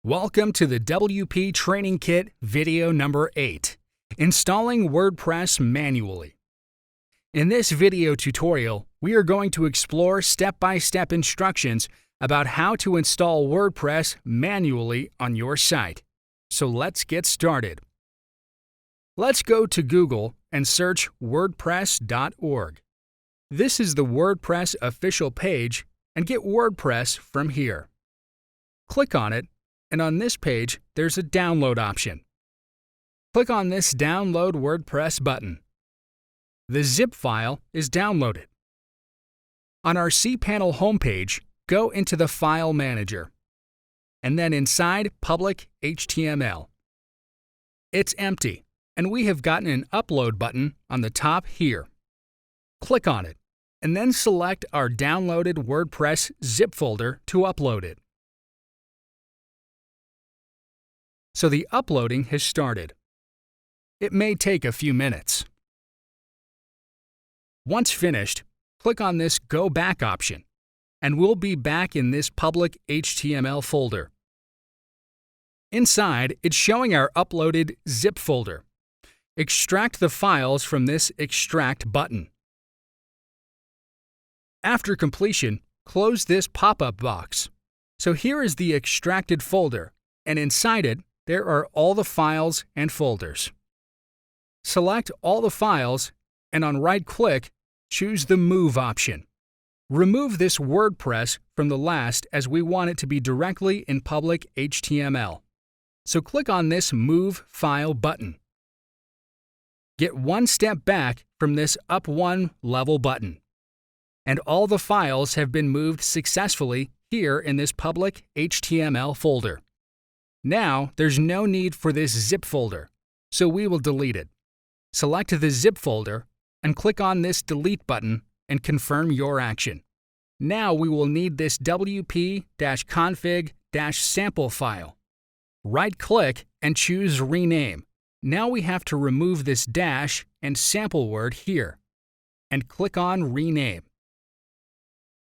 Welcome to the WP Training Kit video number 8, Installing WordPress Manually. In this video tutorial, we are going to explore step-by-step instructions about how to install WordPress manually on your site. So let's get started. Let's go to Google and search WordPress.org. This is the WordPress official page, and get WordPress from here. Click on it, and on this page, there's a download option. Click on this Download WordPress button. The zip file is downloaded. On our cPanel homepage, go into the File Manager, and then inside Public HTML. It's empty, and we have gotten an Upload button on the top here. Click on it, and then select our downloaded WordPress zip folder to upload it. So the uploading has started. It may take a few minutes. Once finished, click on this Go Back option, and we'll be back in this public HTML folder. Inside, it's showing our uploaded zip folder. Extract the files from this Extract button. After completion, close this pop-up box. So here is the extracted folder, and inside it, there are all the files and folders. Select all the files, and on right-click, choose the Move option. Remove this WordPress from the last as we want it to be directly in public HTML. So click on this Move File button. Get one step back from this Up One Level button. And all the files have been moved successfully here in this public HTML folder. Now, there's no need for this zip folder, so we will delete it. Select the zip folder and click on this Delete button and confirm your action. Now we will need this wp-config-sample file. Right-click and choose Rename. Now we have to remove this dash and sample word here, and click on Rename.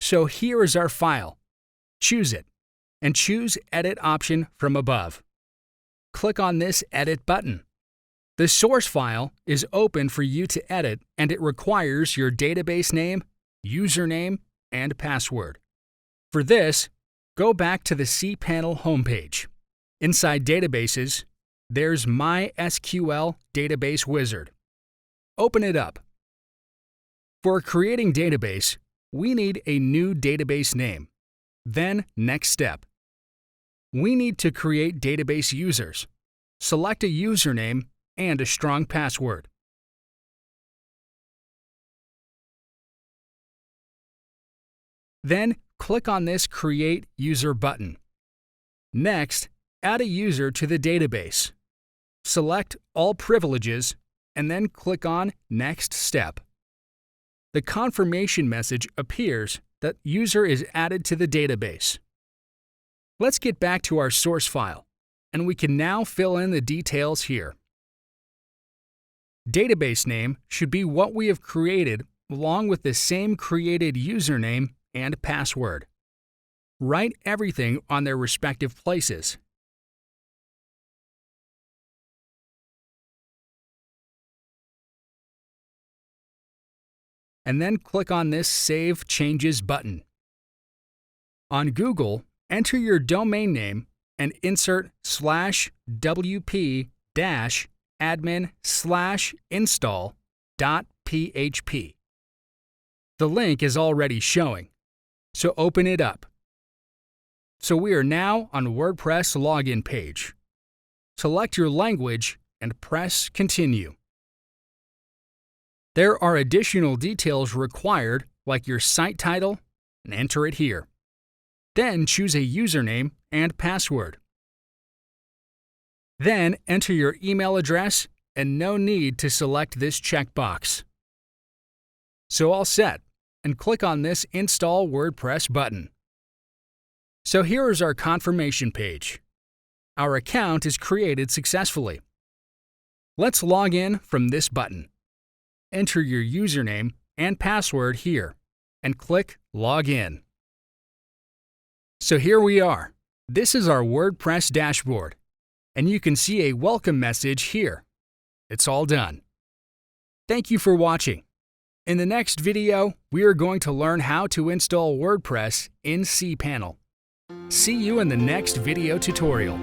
So here is our file. Choose it, and choose Edit option from above. Click on this Edit button. The source file is open for you to edit, and it requires your database name, username, and password. For this, go back to the cPanel homepage. Inside Databases, there's MySQL Database Wizard. Open it up. For creating database, we need a new database name. Then, next step. We need to create database users. Select a username and a strong password. Then, click on this Create User button. Next, add a user to the database. Select All Privileges, and then click on Next Step. The confirmation message appears that user is added to the database. Let's get back to our source file, and we can now fill in the details here. Database name should be what we have created along with the same created username and password. Write everything on their respective places. And then click on this Save Changes button. On Google, enter your domain name and insert /wp-admin/install.php. The link is already showing, so open it up. So we are now on WordPress login page. Select your language and press Continue. There are additional details required, like your site title, and enter it here. Then choose a username and password. Then enter your email address, and no need to select this checkbox. So all set, and click on this Install WordPress button. So here is our confirmation page. Our account is created successfully. Let's log in from this button. Enter your username and password here, and click Log In. So here we are. This is our WordPress dashboard, and you can see a welcome message here. It's all done. Thank you for watching. In the next video, we are going to learn how to install WordPress in cPanel. See you in the next video tutorial.